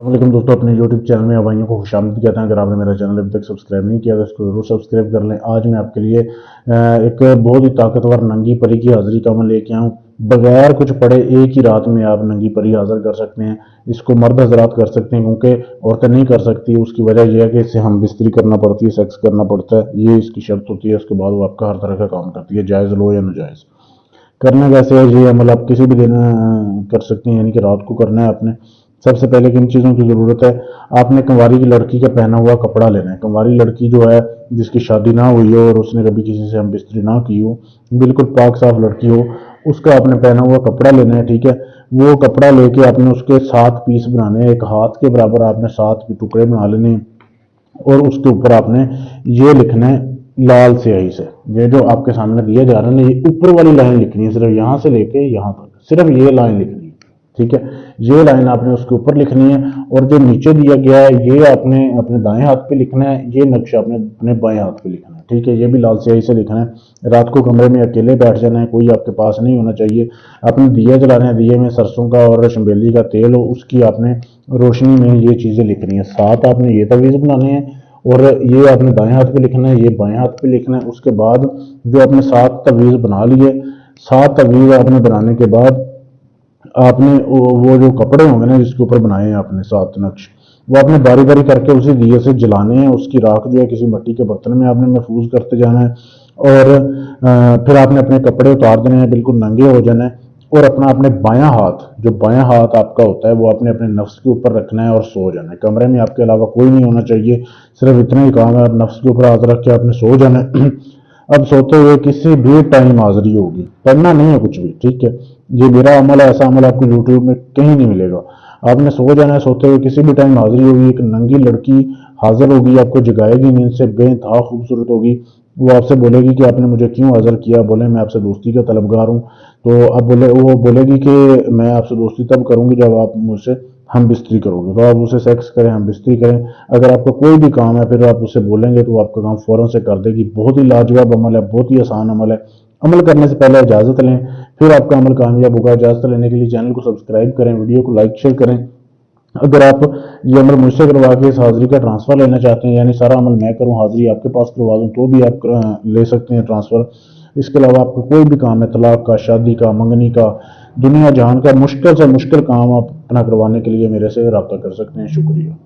वालेकुम दोस्तों, अपने YouTube चैनल में भाइयों को खुशामदीद कहते हैं। अगर आपने मेरा चैनल अभी तक सब्सक्राइब नहीं किया तो इसको जरूर सब्सक्राइब कर लें। आज मैं आपके लिए एक बहुत ही ताकतवर नंगी परी की हाजिरी का अमल लेके आऊँ। बगैर कुछ पढ़े एक ही रात में आप नंगी परी हाजिर कर सकते हैं। इसको मर्द हजरात कर सकते हैं क्योंकि औरतें नहीं कर सकती। उसकी वजह यह है कि इससे हम बिस्तरी करना पड़ती है, सेक्स करना पड़ता है, ये इसकी शर्त होती है। उसके बाद वो आपका हर तरह का काम करती है, जायज़ लो या नाजायज़। करना कैसे है ये अमल आप किसी भी दिन कर सकते हैं, यानी कि रात को करना है आपने। सबसे पहले किन चीज़ों की ज़रूरत है, आपने कंवारी की लड़की का पहना हुआ कपड़ा लेना है। कंवारी लड़की जो है, जिसकी शादी ना हुई हो और उसने कभी किसी से हम बिस्तरी ना की हो, बिल्कुल पाक साफ लड़की हो, उसका आपने पहना हुआ कपड़ा लेना है। ठीक है, वो कपड़ा लेके आपने उसके 7 पीस बनाने हैं। एक हाथ के बराबर आपने 7 टुकड़े बना लेने हैं और उसके ऊपर आपने ये लिखना है लाल स्याही से। ये जो आपके सामने दिया जा रहा है ना, ये ऊपर वाली लाइन लिखनी है, सिर्फ यहाँ से लेके यहाँ तक, सिर्फ ये लाइन लिखनी है। ठीक है, ये लाइन आपने उसके ऊपर लिखनी है और जो नीचे दिया गया है ये आपने अपने दाएं हाथ पे लिखना है, ये नक्शा आपने अपने बाएं हाथ पे लिखना है। ठीक है, ये भी लाल स्याही से लिखना है। रात को कमरे में अकेले बैठ जाना है, कोई आपके पास नहीं होना चाहिए। आपने दिया जलाना है, दिए में सरसों का और शंबेली का तेल हो, उसकी आपने रोशनी में ये चीज़ें लिखनी है। साथ आपने ये तवीज़ बनाने हैं और ये आपने दाएं हाथ पे लिखना है, ये बाएं हाथ पे लिखना है। उसके बाद जो आपने 7 तवीज़ बना लिए, 7 तवीज़ आपने बनाने के बाद आपने वो जो कपड़े होंगे ना जिसके ऊपर बनाए हैं आपने 7 नक्श, वो आपने बारी बारी करके उसी दिए से जलाने हैं। उसकी राख जो है किसी मिट्टी के बर्तन में आपने महफूज करते जाना है और फिर आपने अपने कपड़े उतार देने हैं, बिल्कुल नंगे हो जाना है और अपने बायां हाथ, जो बायां हाथ आपका होता है, वो आपने अपने नफ्स के ऊपर रखना है और सो जाना है। कमरे में आपके अलावा कोई नहीं होना चाहिए, सिर्फ इतना ही काम है। आप नफ्स के ऊपर हाथ रख के आपने सो जाना है। अब सोते हुए किसी भी टाइम हाजिरी होगी, पढ़ना नहीं है कुछ भी। ठीक है, ये मेरा अमल है, ऐसा अमल आपको यूट्यूब में कहीं नहीं मिलेगा। आपने सो जाना है, सोते हुए किसी भी टाइम हाजिरी होगी, एक नंगी लड़की हाजिर होगी, आपको जगाएगी नींद से, बेइंतहा खूबसूरत होगी। वो आपसे बोलेगी कि आपने मुझे क्यों हाजिर किया। बोले मैं आपसे दोस्ती का तलबगार हूँ। तो अब वो बोलेगी कि मैं आपसे दोस्ती तब करूंगी जब आप मुझसे हम बिस्तरी करोगे। तो आप उसे सेक्स करें, हम बिस्तरी करें। अगर आपका कोई भी काम है फिर आप उससे बोलेंगे तो वो आपका काम फौरन से कर देगी। बहुत ही लाजवाब अमल है, बहुत ही आसान अमल है। अमल करने से पहले इजाज़त लें, फिर आपका अमल कामयाब होगा। इजाज़त लेने के लिए चैनल को सब्सक्राइब करें, वीडियो को लाइक शेयर करें। अगर आप ये अमल मुझसे करवा के इस हाजिरी का ट्रांसफ़र लेना चाहते हैं, यानी सारा अमल मैं करूं, हाजिरी आपके पास करवा दूं, तो भी आप ले सकते हैं ट्रांसफ़र। इसके अलावा आपका कोई भी काम है, तलाक का, शादी का, मंगनी का, दुनिया जहान का मुश्किल से मुश्किल काम आप अपना करवाने के लिए मेरे से रब्ता कर सकते हैं। शुक्रिया।